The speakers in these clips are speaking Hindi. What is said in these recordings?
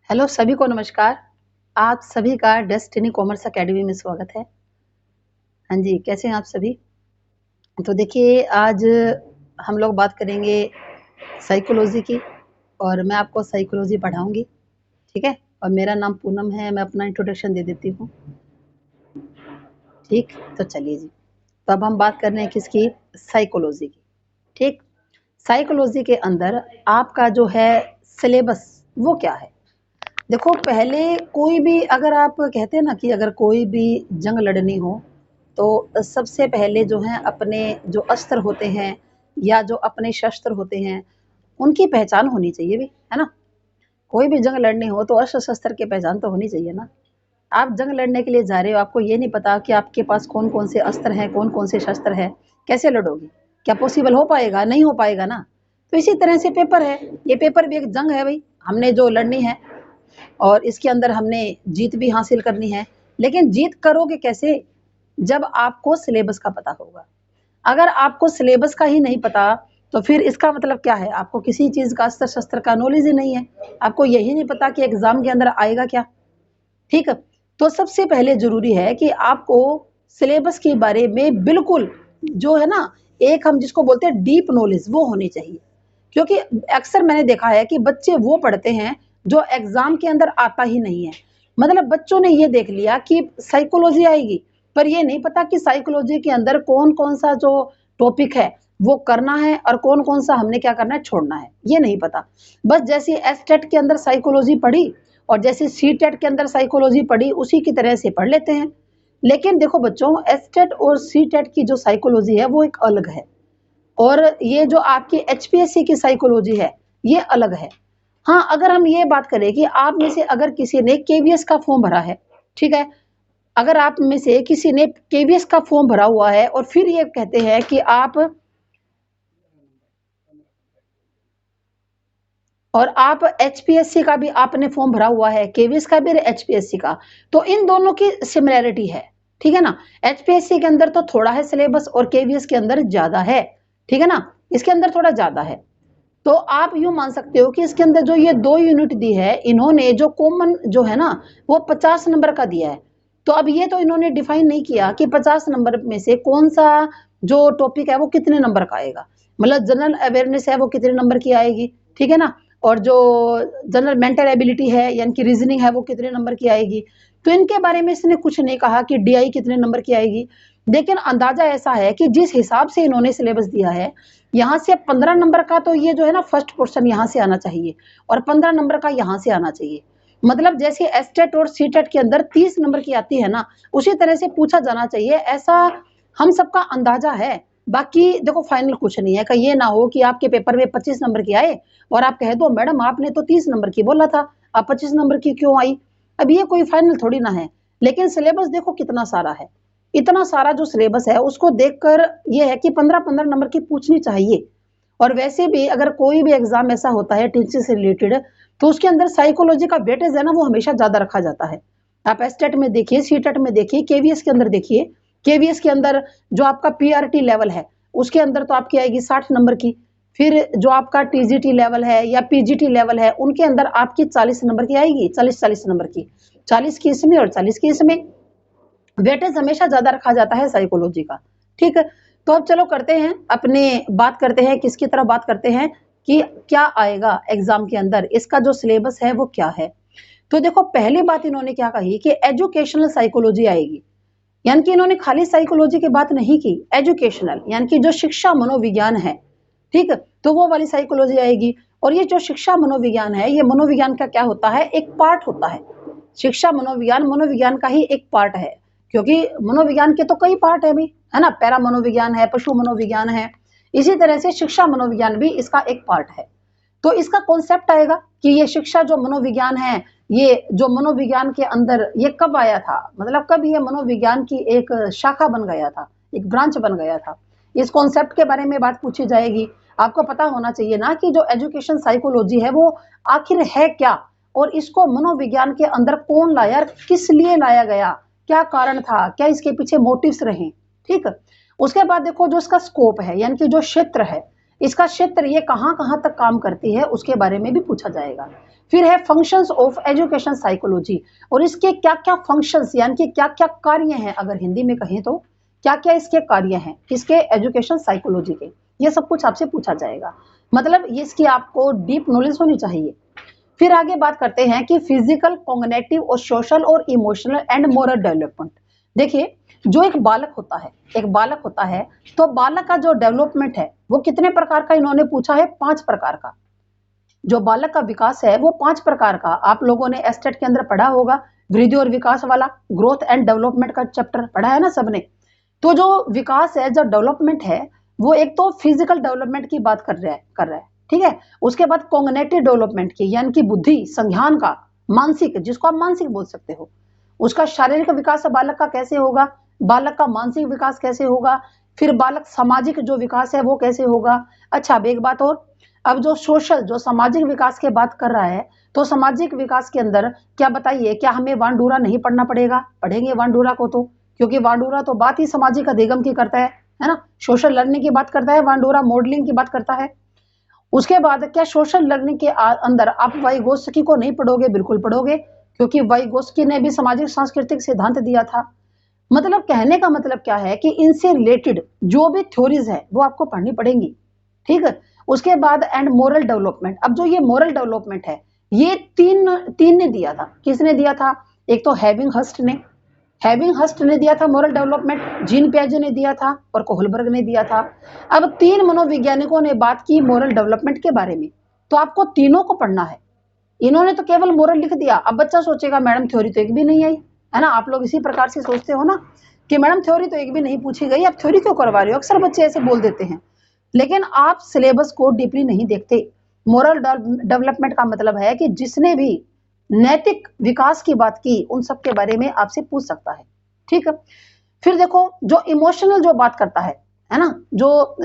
हेलो सभी को नमस्कार। आप सभी का डेस्टिनी कॉमर्स एकेडमी में स्वागत है। हाँ जी, कैसे हैं आप सभी? तो देखिए आज हम लोग बात करेंगे साइकोलॉजी की और मैं आपको साइकोलॉजी पढ़ाऊंगी, ठीक है? और मेरा नाम पूनम है। मैं अपना इंट्रोडक्शन दे देती हूँ। ठीक, तो चलिए जी। तो अब हम बात कर रहे हैं किसकी? साइकोलॉजी की। ठीक, साइकोलॉजी के अंदर आपका जो है सिलेबस वो क्या है? देखो पहले कोई भी अगर आप कहते हैं ना कि अगर कोई भी जंग लड़नी हो तो सबसे पहले जो है अपने जो अस्त्र होते हैं या जो अपने शस्त्र होते हैं उनकी पहचान होनी चाहिए भी, है ना? कोई भी जंग लड़नी हो तो अस्त्र शस्त्र की पहचान तो होनी चाहिए ना। आप जंग लड़ने के लिए जा रहे हो, आपको ये नहीं पता कि आपके पास कौन कौन से अस्त्र हैं, कौन कौन से शस्त्र है, कैसे लड़ोगी? क्या पॉसिबल हो पाएगा? नहीं हो पाएगा ना। तो इसी तरह से पेपर है, ये पेपर भी एक जंग है भाई, हमने जो लड़नी है और इसके अंदर हमने जीत भी हासिल करनी है। लेकिन जीत करोगे कैसे? जब आपको सिलेबस का पता होगा। अगर आपको सिलेबस का ही नहीं पता तो फिर इसका मतलब क्या है? आपको किसी चीज का अस्त्र शस्त्र का नॉलेज ही नहीं है। आपको यही नहीं पता कि एग्जाम के अंदर आएगा क्या। ठीक है, तो सबसे पहले जरूरी है कि आपको सिलेबस के बारे में बिल्कुल जो है ना, एक हम जिसको बोलते हैं डीप नॉलेज, वो होनी चाहिए। क्योंकि अक्सर मैंने देखा है कि बच्चे वो पढ़ते हैं जो एग्जाम के अंदर आता ही नहीं है। मतलब बच्चों ने ये देख लिया कि साइकोलॉजी आएगी, पर ये नहीं पता कि साइकोलॉजी के अंदर कौन कौन सा जो टॉपिक है वो करना है और कौन कौन सा हमने क्या करना है, छोड़ना है, ये नहीं पता। बस जैसे एस टेट के अंदर साइकोलॉजी पढ़ी और जैसे सी टेट के अंदर साइकोलॉजी पढ़ी उसी की तरह से पढ़ लेते हैं। लेकिन देखो बच्चों, एस टेट और सी टेट की जो साइकोलॉजी है वो एक अलग है और ये जो आपकी एचपीएससी की साइकोलॉजी है ये अलग है। हाँ, अगर हम ये बात करें कि आप में से अगर किसी ने केवीएस का फॉर्म भरा है, ठीक है, अगर आप में से किसी ने केवीएस का फॉर्म भरा हुआ है और फिर ये कहते हैं कि आप एचपीएससी का भी आपने फॉर्म भरा हुआ है, केवीएस का भी और एचपीएससी का, तो इन दोनों की सिमिलैरिटी है, ठीक है ना? एचपीएससी के अंदर तो थोड़ा है सिलेबस और केवीएस के अंदर ज्यादा है, ठीक है ना? इसके अंदर थोड़ा ज्यादा है। तो आप यूं मान सकते हो कि इसके अंदर जो ये 2 यूनिट दी है इन्होंने, जो कॉमन जो है ना वो 50 नंबर का दिया है। तो अब ये तो इन्होंने डिफाइन नहीं किया कि 50 नंबर में से कौन सा जो टॉपिक है वो कितने नंबर का आएगा। मतलब जनरल अवेयरनेस है वो कितने नंबर की आएगी, ठीक है ना? और जो जनरल मेंटल एबिलिटी है यानी कि रीजनिंग है वो कितने नंबर की आएगी। तो इनके बारे में इसने कुछ नहीं कहा कि डीआई कितने नंबर की आएगी। लेकिन अंदाजा ऐसा है कि जिस हिसाब से इन्होंने सिलेबस दिया है, यहाँ से 15 नंबर का तो ये जो है ना फर्स्ट पोर्शन यहाँ से आना चाहिए और 15 नंबर का यहाँ से आना चाहिए। मतलब जैसे एसटेट और सीटेट के अंदर 30 नंबर की आती है ना, उसी तरह से पूछा जाना चाहिए, ऐसा हम सबका अंदाजा है। बाकी देखो फाइनल कुछ नहीं है, कहीं ये ना हो कि आपके पेपर में 25 नंबर की आए और आप कह दो मैडम आपने तो 30 नंबर की बोला था, आप 25 नंबर की क्यों आई? अब ये कोई फाइनल थोड़ी ना है। लेकिन सिलेबस देखो कितना सारा है, इतना सारा जो सिलेबस है उसको देखकर ये है कि 15-15 नंबर की पूछनी चाहिए। और वैसे भी अगर कोई भी एग्जाम ऐसा होता है टीचिंग से रिलेटेड तो उसके अंदर साइकोलॉजी का वेटेज है ना वो हमेशा ज्यादा रखा जाता है। आप एसटेट में देखिए, सीटेट में देखिए, केवीएस के अंदर देखिए। केवीएस के अंदर जो आपका पीआरटी लेवल है उसके अंदर तो आपकी आएगी 60 नंबर की। फिर जो आपका टीजीटी लेवल है या पीजीटी लेवल है उनके अंदर आपकी 40 नंबर की आएगी, 40-40 नंबर की, 40 की इसमें और 40 की इसमें। वेटेज हमेशा ज्यादा रखा जाता है साइकोलॉजी का। ठीक है, तो अब चलो करते हैं अपने, बात करते हैं किसकी तरह बात करते हैं कि क्या आएगा एग्जाम के अंदर, इसका जो सिलेबस है वो क्या है। तो देखो पहली बात इन्होंने क्या कही कि एजुकेशनल साइकोलॉजी आएगी। यानी कि इन्होंने खाली साइकोलॉजी की बात नहीं की, एजुकेशनल यानी कि जो शिक्षा मनोविज्ञान है, ठीक है, तो वो वाली साइकोलॉजी आएगी। और ये जो शिक्षा मनोविज्ञान है ये मनोविज्ञान का क्या होता है, एक पार्ट होता है। शिक्षा मनोविज्ञान मनोविज्ञान का ही एक पार्ट है, क्योंकि मनोविज्ञान के तो कई पार्ट है भी, है ना? पैरा मनोविज्ञान है, पशु मनोविज्ञान है, इसी तरह से शिक्षा मनोविज्ञान भी इसका एक पार्ट है। तो इसका कॉन्सेप्ट आएगा कि ये शिक्षा जो मनोविज्ञान है, ये जो मनोविज्ञान के अंदर ये कब आया था, मतलब कब ये मनोविज्ञान की एक शाखा बन गया था, एक ब्रांच बन गया था। इस कॉन्सेप्ट के बारे में बात पूछी जाएगी। आपको पता होना चाहिए ना कि जो एजुकेशन साइकोलॉजी है वो आखिर है क्या, और इसको मनोविज्ञान के अंदर कौन लाया, किस लिए लाया गया, क्या कारण था, क्या इसके पीछे मोटिव्स रहे। ठीक, उसके बाद देखो जो इसका स्कोप है यानी कि जो क्षेत्र है, इसका क्षेत्र ये कहाँ कहाँ तक काम करती है उसके बारे में भी पूछा जाएगा। फिर है फंक्शंस ऑफ एजुकेशन साइकोलॉजी, और इसके क्या क्या फंक्शंस यानी कि क्या क्या कार्य हैं, अगर हिंदी में कहें तो क्या क्या इसके कार्य हैं इसके एजुकेशन साइकोलॉजी के, ये सब कुछ आपसे पूछा जाएगा। मतलब ये इसकी आपको डीप नॉलेज होनी चाहिए। फिर आगे बात करते हैं कि फिजिकल, कॉग्निटिव और सोशल और इमोशनल एंड मोरल डेवलपमेंट। देखिए, जो एक बालक होता है, तो बालक का जो डेवलपमेंट है वो कितने प्रकार का इन्होंने पूछा है, 5 प्रकार का। जो बालक का विकास है वो 5 प्रकार का, आप लोगों ने एस्टेट के अंदर पढ़ा होगा, वृद्धि और विकास वाला, ग्रोथ एंड डेवलपमेंट का चैप्टर पढ़ा है ना सबने। तो जो विकास है, जो डेवलपमेंट है, वो एक तो फिजिकल डेवलपमेंट की बात कर रहा है, ठीक है। उसके बाद कॉग्निटिव डेवलपमेंट की, यानी कि बुद्धि, संज्ञान का, मानसिक, जिसको आप मानसिक बोल सकते हो, उसका शारीरिक विकास बालक का कैसे होगा, बालक का मानसिक विकास कैसे होगा, फिर बालक सामाजिक जो विकास है वो कैसे होगा। अच्छा, अब एक बात और, अब जो सोशल, जो सामाजिक विकास की बात कर रहा है, तो सामाजिक विकास के अंदर क्या बताइए, क्या हमें वांडूरा नहीं पढ़ना पड़ेगा? पढ़ेंगे वांडूरा को तो, क्योंकि वांडूरा तो बात ही सामाजिक अधिगम की करता है ना, सोशल लर्निंग की बात करता है, वांडूरा मॉडलिंग की बात करता है। उसके बाद क्या सोशल लर्निंग के अंदर आप वाइगोत्स्की को नहीं पढ़ोगे? बिल्कुल पढ़ोगे, क्योंकि वाइगोत्स्की ने भी सामाजिक सांस्कृतिक सिद्धांत दिया था। मतलब कहने का मतलब क्या है कि इनसे रिलेटेड जो भी थ्योरीज है वो आपको पढ़नी पड़ेंगी, ठीक है। उसके बाद एंड मोरल डेवलपमेंट। अब जो ये मोरल डेवलपमेंट है, ये तीन ने दिया था। किसने दिया था? एक तो हैविंग हस्ट ने दिया था मोरल डेवलपमेंट, जीन पियाजे ने दिया था, और कोहलबर्ग ने दिया था। अब 3 मनोवैज्ञानिकों ने बात की मोरल डेवलपमेंट के बारे में, तो आपको तीनों को पढ़ना है। इन्होंने तो केवल मोरल लिख दिया। अब बच्चा सोचेगा मैडम थ्योरी तो एक भी नहीं आई, है ना। आप लोग इसी प्रकार से सोचते हो ना कि मैडम थ्योरी तो एक भी नहीं पूछी गई, आप थ्योरी क्यों करवा रहे हो? अक्सर बच्चे ऐसे बोल देते हैं, लेकिन आप सिलेबस को डीपली नहीं देखते। मोरल डेवलपमेंट का मतलब है कि जिसने भी नैतिक विकास की बात की उन सब के बारे में आपसे पूछ सकता है, ठीक है। फिर देखो, जो इमोशनल जो बात करता है ना, जो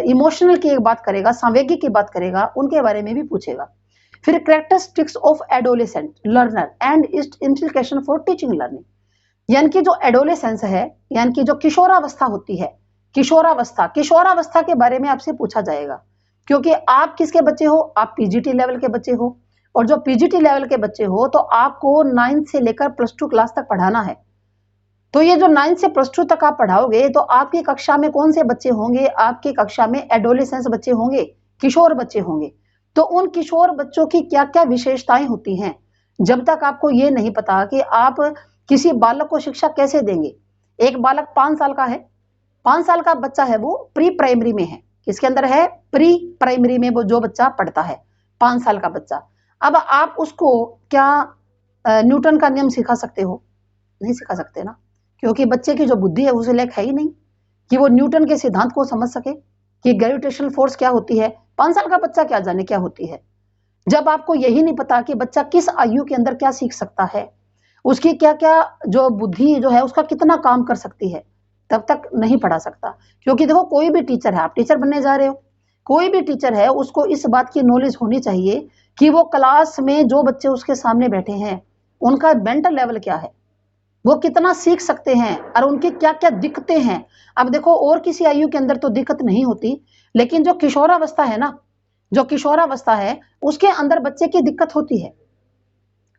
इमोशनल की एक बात करेगा, संवेगी की बात करेगा, उनके बारे में भी पूछेगा। फिर characteristics of adolescent learner and it's implication for teaching learning, यानी कि जो एडोलेसेंस है, यानी कि जो किशोरावस्था होती है, किशोरावस्था के बारे में आपसे पूछा जाएगा। क्योंकि आप किसके बच्चे हो? आप पीजीटी लेवल के बच्चे हो, और जो पीजीटी लेवल के बच्चे हो तो आपको 9th से लेकर +2 क्लास तक पढ़ाना है। तो ये जो 9th से +2 तक आप पढ़ाओगे तो आपकी कक्षा में कौन से बच्चे होंगे? आपकी कक्षा में एडोलेसेंस बच्चे होंगे, किशोर बच्चे होंगे। तो उन किशोर बच्चों की क्या क्या विशेषताएं होती हैं, जब तक आपको ये नहीं पता कि आप किसी बालक को शिक्षा कैसे देंगे। एक बालक 5 साल का है, 5 साल का बच्चा है, वो प्री प्राइमरी में है। किसके अंदर है? प्री प्राइमरी में वो जो बच्चा पढ़ता है, 5 साल का बच्चा। अब आप उसको क्या न्यूटन का नियम सिखा सकते हो? नहीं सिखा सकते ना, क्योंकि बच्चे की जो बुद्धि है उसे लायक है ही नहीं कि वो न्यूटन के सिद्धांत को समझ सके कि ग्रेविटेशनल फोर्स क्या होती है। 5 साल का बच्चा क्या जाने क्या होती है। जब आपको यही नहीं पता कि बच्चा किस आयु के अंदर क्या सीख सकता है, उसकी क्या क्या जो बुद्धि जो है उसका कितना काम कर सकती है, तब तक नहीं पढ़ा सकता। क्योंकि देखो, कोई भी टीचर है, आप टीचर बनने जा रहे हो, कोई भी टीचर है उसको इस बात की नॉलेज होनी चाहिए कि वो क्लास में जो बच्चे उसके सामने बैठे हैं उनका मेंटल लेवल क्या है, वो कितना सीख सकते हैं, और उनकी क्या क्या दिक्कतें हैं। अब देखो, और किसी आयु के अंदर तो दिक्कत नहीं होती, लेकिन जो किशोरावस्था है ना, जो किशोरावस्था है उसके अंदर बच्चे की दिक्कत होती है।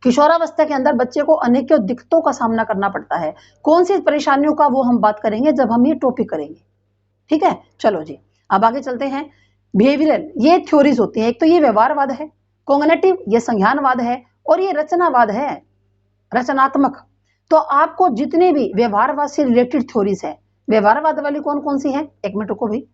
किशोरावस्था के अंदर बच्चे को अनेकों दिक्कतों का सामना करना पड़ता है। कौन सी परेशानियों का वो हम बात करेंगे जब हम ये टॉपिक करेंगे, ठीक है। चलो जी, अब आगे चलते हैं। बिहेवियरल, ये थ्योरीज होती हैं। एक तो ये व्यवहारवाद है, कॉग्निटिव ये संज्ञानवाद है, और ये रचनावाद है, रचनात्मक। तो आपको जितने भी व्यवहारवाद से रिलेटेड थ्योरीज है, व्यवहारवाद वाली कौन कौन सी है, एक मिनट को भी,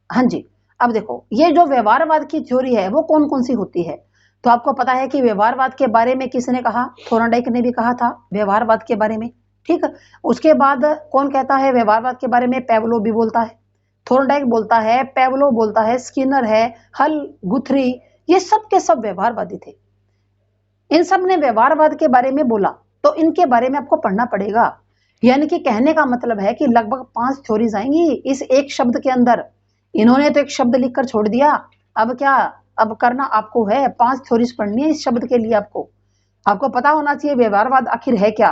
हाँ जी। अब देखो, ये जो व्यवहारवाद की थ्योरी है वो कौन कौन सी होती है, तो आपको पता है कि व्यवहारवाद के बारे में किसने कहा? थोर्नडाइक ने भी कहा था व्यवहारवाद के बारे में, ठीक। उसके बाद कौन कहता है व्यवहारवाद के बारे में? पेवलो भी बोलता है, थोर्नडाइक बोलता है, पेवलो बोलता है, स्किनर है, हल, गुथरी, ये सब के सब व्यवहारवादी थे। इन सब ने व्यवहारवाद के बारे में बोला, तो इनके बारे में आपको पढ़ना पड़ेगा। यानी कि कहने का मतलब है कि लगभग 5 थ्योरीज आएंगी इस एक शब्द के अंदर। इन्होंने तो एक शब्द लिखकर छोड़ दिया, अब क्या, अब करना आपको है 5 थ्योरीज पढ़नी है इस शब्द के लिए। आपको पता होना चाहिए व्यवहारवाद आखिर है क्या।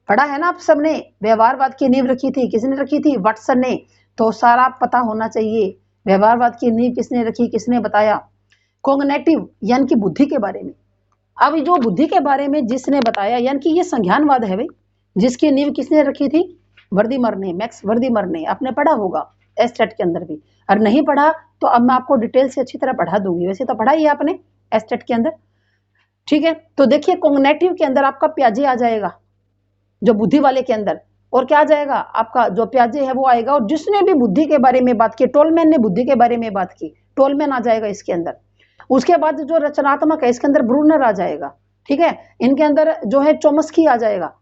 पढ़ा है ना आप सबने? व्यवहारवाद की नींव रखी थी किसने? रखी थी वाटसन ने। तो सारा पता होना चाहिए। व्यवहारवाद की नींव किसने रखी, किसने बताया? कॉग्निटिव यानी कि बुद्धि के बारे में। अब जो बुद्धि के बारे में जिसने बताया यानी कि ये संज्ञानवाद है भाई, जिसकी नींव किसने रखी थी? वर्दीमर ने, मैक्स वर्दीमर ने। आपने पढ़ा होगा एस्टेट के अंदर भी, और नहीं पढ़ा तो अब मैं आपको डिटेल से अच्छी तरह पढ़ा दूंगी। वैसे तो पढ़ा ही है आपने एस्टेट के अंदर, ठीक है। तो देखिए कॉग्निटिव के अंदर आपका प्याजे आ जाएगा, जो बुद्धि वाले के अंदर, और क्या आ जाएगा आपका जो प्याजे है वो आएगा। और जिसने भी बुद्धि के बारे में बात की, टोलमैन ने बुद्धि के बारे में बात की, टोलमैन आ जाएगा इसके अंदर। उसके बाद जो रचनात्मक है इसके अंदर ब्रूनर आ जाएगा, ठीक है। इनके अंदर जो है चोमस्की आ जाएगा।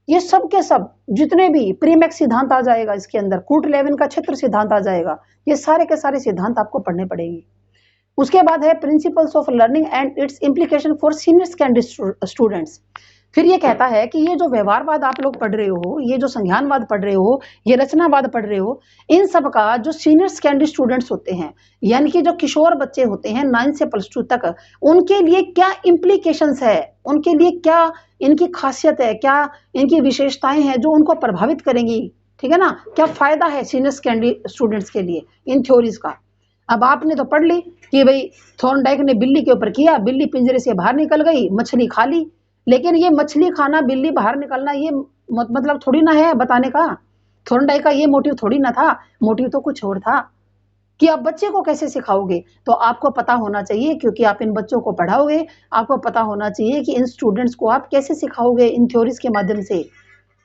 ये सब के सब जितने भी प्रीमैक्स सिद्धांत आ जाएगा इसके अंदर, कूट लेविन का क्षेत्र सिद्धांत आ जाएगा। ये सारे के सारे सिद्धांत आपको पढ़ने पड़ेंगे। उसके बाद है principles of learning and it's implication for senior secondary students. फिर ये कहता है कि ये जो व्यवहारवाद आप लोग पढ़ रहे हो, ये जो संज्ञानवाद पढ़ रहे हो, ये रचनावाद पढ़ रहे हो, इन सब का जो सीनियर सेकेंडरी स्टूडेंट्स होते हैं, यानी कि जो किशोर बच्चे होते हैं 9 से +2 तक, उनके लिए क्या इंप्लीकेशंस है, उनके लिए क्या इनकी खासियत है, क्या इनकी विशेषताएं हैं जो उनको प्रभावित करेंगी, ठीक है ना। क्या फायदा है सीनियर सेकेंडरी स्टूडेंट्स के लिए इन थ्योरीज का। अब आपने तो पढ़ ली कि भाई थॉर्नडाइक ने बिल्ली के ऊपर किया, बिल्ली पिंजरे से बाहर निकल गई, मछली खा ली। लेकिन ये मछली खाना, बिल्ली बाहर निकलना, ये मतलब थोड़ी ना है बताने का। थॉर्नडाइक का ये मोटिव थोड़ी ना था, मोटिव तो कुछ और था कि आप बच्चे को कैसे सिखाओगे। तो आपको पता होना चाहिए, क्योंकि आप इन बच्चों को पढ़ाओगे, आपको पता होना चाहिए कि इन स्टूडेंट्स को आप कैसे सिखाओगे इन थ्योरीज के माध्यम से।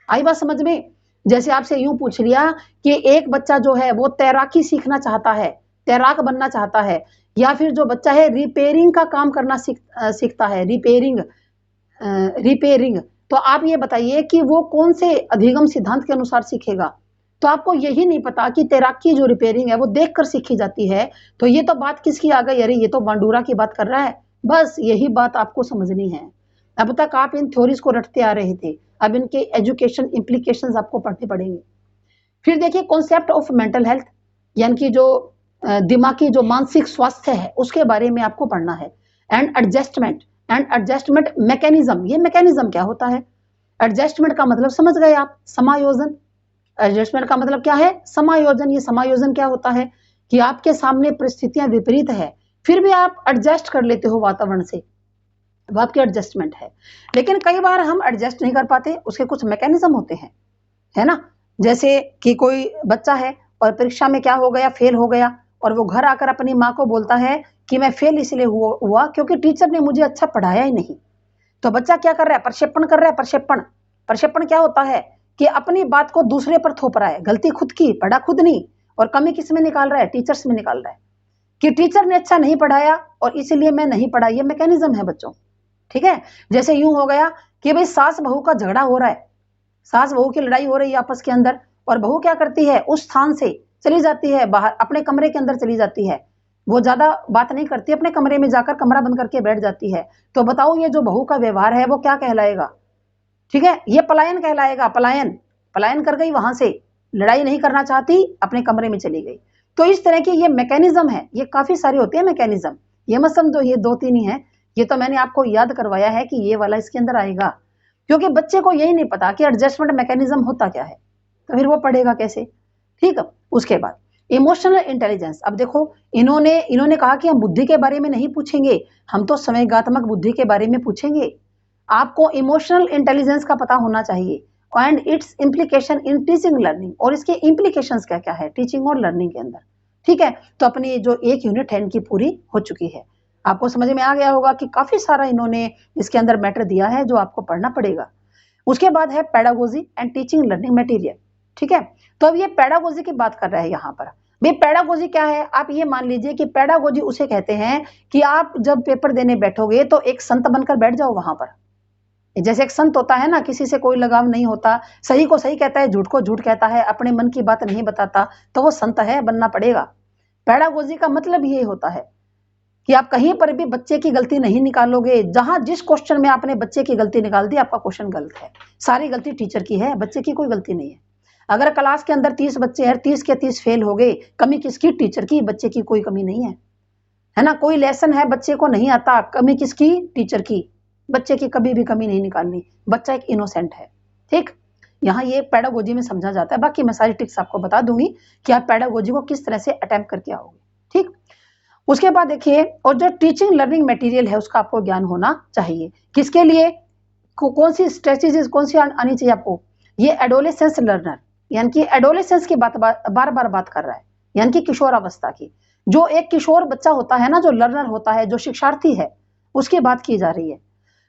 आई बात समझ में? जैसे आपसे यूं पूछ लिया कि एक बच्चा जो है वो तैराकी सीखना चाहता है, तैराक बनना चाहता है, या फिर जो बच्चा है रिपेयरिंग का काम करना सीखता है, रिपेयरिंग, तो आप ये बताइए कि वो कौन से अधिगम सिद्धांत के अनुसार सीखेगा। तो आपको यही नहीं पता कि तैराकी जो रिपेयरिंग है वो देखकर सीखी जाती है। तो ये तो बात किसकी आ गई? अरे ये तो बांडूरा की बात कर रहा है। बस यही बात आपको समझनी है। अब तक आप इन थ्योरीज को रटते आ रहे थे, अब इनके एजुकेशन इंप्लीकेशंस आपको पढ़ने पड़ेंगे। फिर देखिए कॉन्सेप्ट ऑफ मेंटल हेल्थ, यानी कि जो दिमागी जो मानसिक स्वास्थ्य है उसके बारे में आपको पढ़ना है। एंड एडजस्टमेंट मैकेनिज्म, ये मैकेनिज्म क्या होता है? एडजस्टमेंट का मतलब समझ गए आप, समायोजन। एडजस्टमेंट का मतलब क्या है? समायोजन। ये समायोजन क्या होता है कि आपके सामने परिस्थितियां विपरीत है, फिर भी आप एडजस्ट कर लेते हो वातावरण से, वो आपकी एडजस्टमेंट है। लेकिन कई बार हम एडजस्ट नहीं कर पाते, उसके कुछ मैकेनिज्म होते हैं, है ना। जैसे कि कोई बच्चा है और परीक्षा में क्या हो गया, फेल हो गया, और वो घर आकर अपनी माँ को बोलता है कि मैं फेल इसलिए हुआ क्योंकि टीचर ने मुझे अच्छा पढ़ाया ही नहीं। तो बच्चा क्या कर रहा है? प्रक्षेपण कर रहा है। प्रक्षेपण, प्रक्षेपण क्या होता है कि अपनी बात को दूसरे पर थोप रहा है, गलती खुद की, पढ़ा खुद नहीं, और कमी किस में निकाल रहा है? टीचर्स में निकाल रहा है कि टीचर ने अच्छा नहीं पढ़ाया और इसलिए मैं नहीं पढ़ा। ये मैकेनिज्म है बच्चों, ठीक है। जैसे यूं हो गया कि भाई सास बहू का झगड़ा हो रहा है, सास बहू की लड़ाई हो रही है आपस के अंदर, और बहू क्या करती है? उस स्थान से चली जाती है बाहर, अपने कमरे के अंदर चली जाती है, वो ज्यादा बात नहीं करती, अपने कमरे में जाकर कमरा बंद करके बैठ जाती है। तो बताओ ये जो बहू का व्यवहार है वो क्या कहलाएगा? ठीक है, ये पलायन कहलाएगा। पलायन, पलायन कर गई वहां से, लड़ाई नहीं करना चाहती, अपने कमरे में चली गई। तो इस तरह की ये मैकेनिज्म है, ये काफी सारे होते हैं मैकेनिज्म। ये मत समझो ये 2-3 ही है, ये तो मैंने आपको याद करवाया है कि ये वाला इसके अंदर आएगा, क्योंकि बच्चे को यही नहीं पता कि एडजस्टमेंट मैकेनिज्म होता क्या है, तो फिर वो पढ़ेगा कैसे? ठीक है। उसके बाद इमोशनल इंटेलिजेंस। अब देखो इन्होंने कहा कि हम बुद्धि के बारे में नहीं पूछेंगे, हम तो संवेगात्मक बुद्धि के बारे में पूछेंगे। आपको इमोशनल इंटेलिजेंस का पता होना चाहिए and it's implication in teaching learning, और इसके इंप्लीकेशंस क्या क्या है टीचिंग और लर्निंग के अंदर। ठीक है, तो अपनी जो एक यूनिट है इनकी पूरी हो चुकी है। आपको समझ में आ गया होगा कि काफी सारा इन्होंने इसके अंदर मैटर दिया है जो आपको पढ़ना पड़ेगा। उसके बाद है pedagogy and teaching learning material. ठीक है, तो अब ये पेडागोजी की बात कर रहे हैं यहाँ पर। भाई पेडागोजी क्या है? आप ये मान लीजिए कि पेडागोजी उसे कहते हैं कि आप जब पेपर देने बैठोगे तो एक संत बनकर बैठ जाओ वहां पर। जैसे एक संत होता है ना, किसी से कोई लगाव नहीं होता, सही को सही कहता है, झूठ को झूठ कहता है, अपने मन की बात नहीं बताता, तो वो संत है, बनना पड़ेगा। पेडागोजी का मतलब ये होता है कि आप कहीं पर भी बच्चे की गलती नहीं निकालोगे। जहां जिस क्वेश्चन में आपने बच्चे की गलती निकाल दी, आपका क्वेश्चन गलत है। सारी गलती टीचर की है, बच्चे की कोई गलती नहीं है। अगर क्लास के अंदर 30 बच्चे हैं, 30 के 30 फेल हो गए, कमी किसकी? टीचर की, बच्चे की कोई कमी नहीं है ना। कोई लेसन है बच्चे को नहीं आता, कमी किसकी? टीचर की। बच्चे की कभी भी कमी नहीं निकालनी, बच्चा एक इनोसेंट है। ठीक, यहाँ ये पेडागोजी में समझा जाता है। बाकी मैं सारी टिप्स आपको बता दूंगी कि आप पेडागोजी को किस तरह से अटेम्प्ट करके आओगे। ठीक, उसके बाद देखिए, और जो टीचिंग लर्निंग मटेरियल है उसका आपको ज्ञान होना चाहिए। किसके लिए, कौन सी स्ट्रेटेजीज कौन सी आनी चाहिए आपको, ये एडोलेसेंस लर्नर, यानी कि एडोलेसेंस की बार बार बात कर रहा है, यानी कि किशोरावस्था की। जो एक किशोर बच्चा होता है ना, जो लर्नर होता है, जो शिक्षार्थी है, उसकी बात की जा रही है।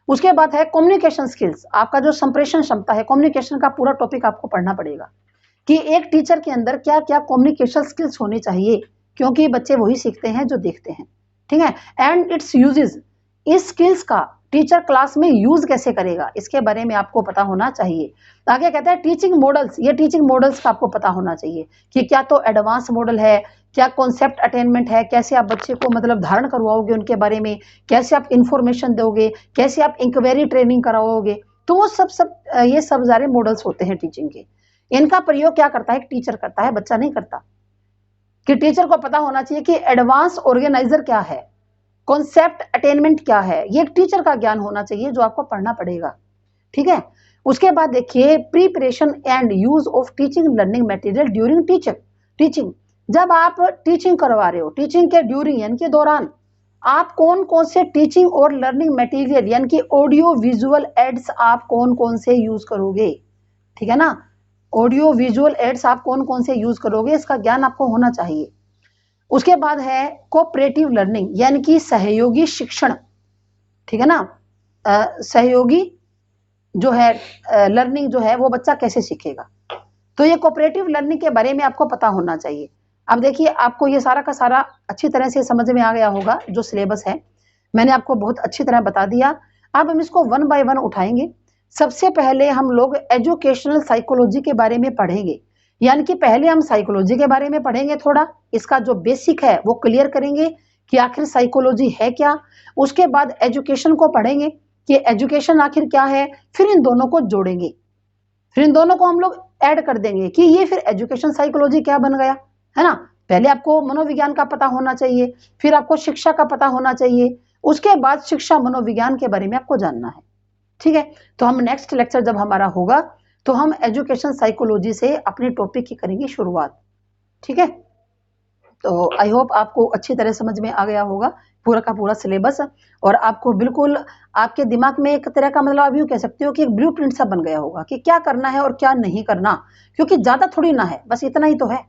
उसके बाद है कम्युनिकेशन स्किल्स, आपका जो संप्रेषण क्षमता है, कम्युनिकेशन का पूरा टॉपिक आपको पढ़ना पड़ेगा कि एक टीचर के अंदर क्या क्या कम्युनिकेशन स्किल्स होनी चाहिए, क्योंकि बच्चे वही सीखते हैं जो देखते हैं। ठीक है, एंड इट्स यूजेस, इस स्किल्स का टीचर क्लास में यूज कैसे करेगा, इसके बारे में आपको पता होना चाहिए। आगे कहता है टीचिंग मॉडल्स, ये टीचिंग मॉडल्स का आपको पता होना चाहिए कि क्या तो एडवांस मॉडल है, क्या कॉन्सेप्ट अटेनमेंट है, कैसे आप बच्चे को मतलब धारण करवाओगे उनके बारे में, कैसे आप इंफॉर्मेशन दोगे, कैसे आप इंक्वायरी ट्रेनिंग कराओगे। तो वो सब ये सब सारे मॉडल्स होते हैं टीचिंग के। इनका प्रयोग क्या करता है, टीचर करता है, बच्चा नहीं करता। कि टीचर को पता होना चाहिए कि एडवांस ऑर्गेनाइजर क्या है, कॉन्सेप्ट अटेनमेंट क्या है, ये एक टीचर का ज्ञान होना चाहिए जो आपको पढ़ना पड़ेगा। ठीक है, उसके बाद देखिए preparation and use of teaching learning material during teaching. जब आप टीचिंग करवा रहे हो, टीचिंग के ड्यूरिंग यानी के दौरान आप कौन कौन से टीचिंग और लर्निंग मटेरियल यानी कि ऑडियो विजुअल एड्स आप कौन कौन से यूज करोगे। ठीक है ना, ऑडियो विजुअल एड्स आप कौन कौन से यूज करोगे, इसका ज्ञान आपको होना चाहिए। उसके बाद है कोऑपरेटिव लर्निंग यानी कि सहयोगी शिक्षण। ठीक है ना, सहयोगी जो है लर्निंग जो है वो बच्चा कैसे सीखेगा, तो ये कोऑपरेटिव लर्निंग के बारे में आपको पता होना चाहिए। अब देखिए, आपको ये सारा का सारा अच्छी तरह से समझ में आ गया होगा, जो सिलेबस है मैंने आपको बहुत अच्छी तरह बता दिया। अब हम इसको वन बाय वन उठाएंगे। सबसे पहले हम लोग एजुकेशनल साइकोलॉजी के बारे में पढ़ेंगे, यानी कि पहले हम साइकोलॉजी के बारे में पढ़ेंगे, थोड़ा इसका जो बेसिक है वो क्लियर करेंगे कि आखिर साइकोलॉजी है क्या। उसके बाद एजुकेशन को पढ़ेंगे कि एजुकेशन आखिर क्या है, फिर इन दोनों को जोड़ेंगे, फिर इन दोनों को हम लोग ऐड कर देंगे कि ये फिर एजुकेशन साइकोलॉजी क्या बन गया, है ना। पहले आपको मनोविज्ञान का पता होना चाहिए, फिर आपको शिक्षा का पता होना चाहिए, उसके बाद शिक्षा मनोविज्ञान के बारे में आपको जानना है। ठीक है, तो हम नेक्स्ट लेक्चर जब हमारा होगा तो हम एजुकेशन साइकोलॉजी से अपने टॉपिक की करेंगे शुरुआत। ठीक है, तो आई होप आपको अच्छी तरह समझ में आ गया होगा पूरा का पूरा सिलेबस, और आपको बिल्कुल आपके दिमाग में एक तरह का मतलब आप यूं कह सकते हो कि एक ब्लूप्रिंट सा बन गया होगा कि क्या करना है और क्या नहीं करना, क्योंकि ज्यादा थोड़ी ना है, बस इतना ही तो है।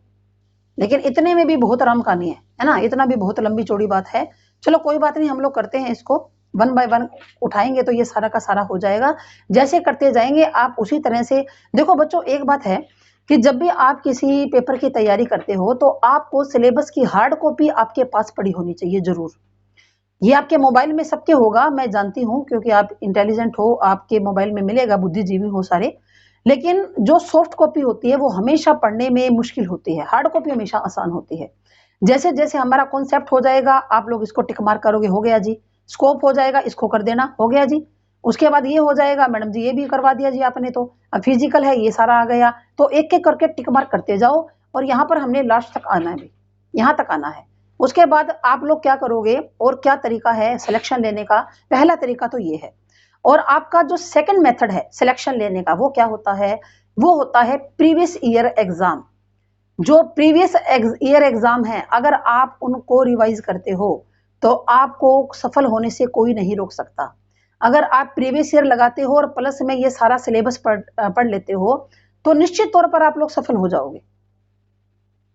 लेकिन इतने में भी बहुत आराम कहानी है ना, इतना भी बहुत लंबी चौड़ी बात है। चलो कोई बात नहीं, हम लोग करते हैं इसको वन बाय वन उठाएंगे तो ये सारा का सारा हो जाएगा। जैसे करते जाएंगे आप उसी तरह से। देखो बच्चों, एक बात है कि जब भी आप किसी पेपर की तैयारी करते हो तो आपको सिलेबस की हार्ड कॉपी आपके पास पड़ी होनी चाहिए जरूर। ये आपके मोबाइल में सबके होगा, मैं जानती हूँ, क्योंकि आप इंटेलिजेंट हो, आपके मोबाइल में मिलेगा, बुद्धिजीवी हो सारे। लेकिन जो सॉफ्ट कॉपी होती है वो हमेशा पढ़ने में मुश्किल होती है, हार्ड कॉपी हमेशा आसान होती है। जैसे जैसे हमारा कॉन्सेप्ट हो जाएगा आप लोग इसको टिक मार्क करोगे, हो गया जी। स्कोप हो जाएगा, इसको कर देना, हो गया जी। उसके बाद ये हो जाएगा, मैडम जी ये भी करवा दिया जी आपने, तो अब फिजिकल है, ये सारा आ गया। तो एक एक करके टिक मार्क करते जाओ, और यहाँ पर हमने लास्ट तक आना है भाई, यहाँ तक आना है। उसके बाद आप लोग क्या करोगे और क्या तरीका है सिलेक्शन लेने का, पहला तरीका तो ये है। और आपका जो सेकंड मेथड है सिलेक्शन लेने का वो क्या होता है, वो होता है प्रीवियस ईयर एग्जाम। जो प्रीवियस ईयर एग्जाम है, अगर आप उनको रिवाइज करते हो तो आपको सफल होने से कोई नहीं रोक सकता। अगर आप प्रीवियस ईयर लगाते हो और प्लस में ये सारा सिलेबस पढ़ लेते हो तो निश्चित तौर पर आप लोग सफल हो जाओगे।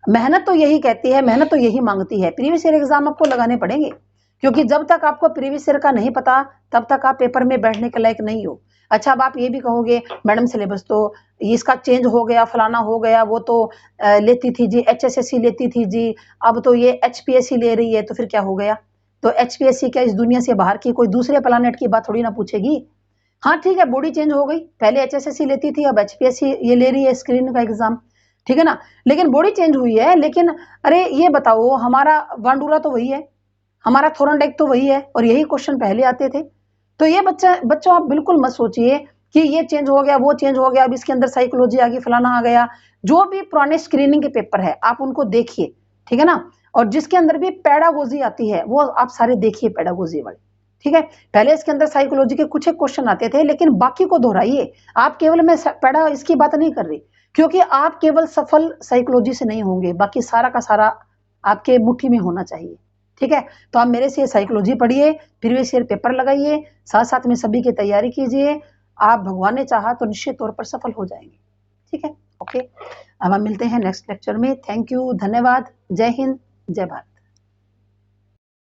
मेहनत तो यही कहती है, मेहनत तो यही मांगती है, प्रीवियस ईयर एग्जाम आपको लगाने पड़ेंगे, क्योंकि जब तक आपको प्रीवियस ईयर का नहीं पता तब तक आप पेपर में बैठने के लायक नहीं हो। अच्छा, अब आप ये भी कहोगे मैडम सिलेबस तो इसका चेंज हो गया, फलाना हो गया, वो तो लेती थी जी HSSC लेती थी जी, अब तो ये HPSC ले रही है, तो फिर क्या हो गया। तो HPSC क्या इस दुनिया से बाहर की कोई दूसरे प्लानेट की बात थोड़ी ना पूछेगी। हाँ ठीक है, बॉडी चेंज हो गई, पहले HSSC लेती थी, अब HPSC ये ले रही है स्क्रीन का एग्जाम। ठीक है ना, लेकिन बॉडी चेंज हुई है। लेकिन अरे ये बताओ, हमारा वांडूरा तो वही है, हमारा थोरनडाइक तो वही है, और यही क्वेश्चन पहले आते थे। तो ये बच्चों आप बिल्कुल मत सोचिए कि ये चेंज हो गया, वो चेंज हो गया, अब इसके अंदर साइकोलॉजी आ गई, फलाना आ गया। जो भी पुराने स्क्रीनिंग के पेपर है आप उनको देखिए, ठीक है ना, और जिसके अंदर भी पेडागोजी आती है वो आप सारे देखिए पेडागोजी वाले। ठीक है, पहले इसके अंदर साइकोलॉजी के कुछ एक क्वेश्चन आते थे, लेकिन बाकी को दोहराइए। आप केवल मैं पढ़ा इसकी बात नहीं कर रही, क्योंकि आप केवल सफल साइकोलॉजी से नहीं होंगे, बाकी सारा का सारा आपके मुट्ठी में होना चाहिए। ठीक है, तो आप मेरे से साइकोलॉजी पढ़िए, प्रीवियस ईयर पेपर लगाइए, साथ साथ में सभी की तैयारी कीजिए। आप भगवान ने चाहा तो निश्चित तौर पर सफल हो जाएंगे। ठीक है, ओके, अब हम मिलते हैं नेक्स्ट लेक्चर में। थैंक यू, धन्यवाद, जय हिंद, जय भारत।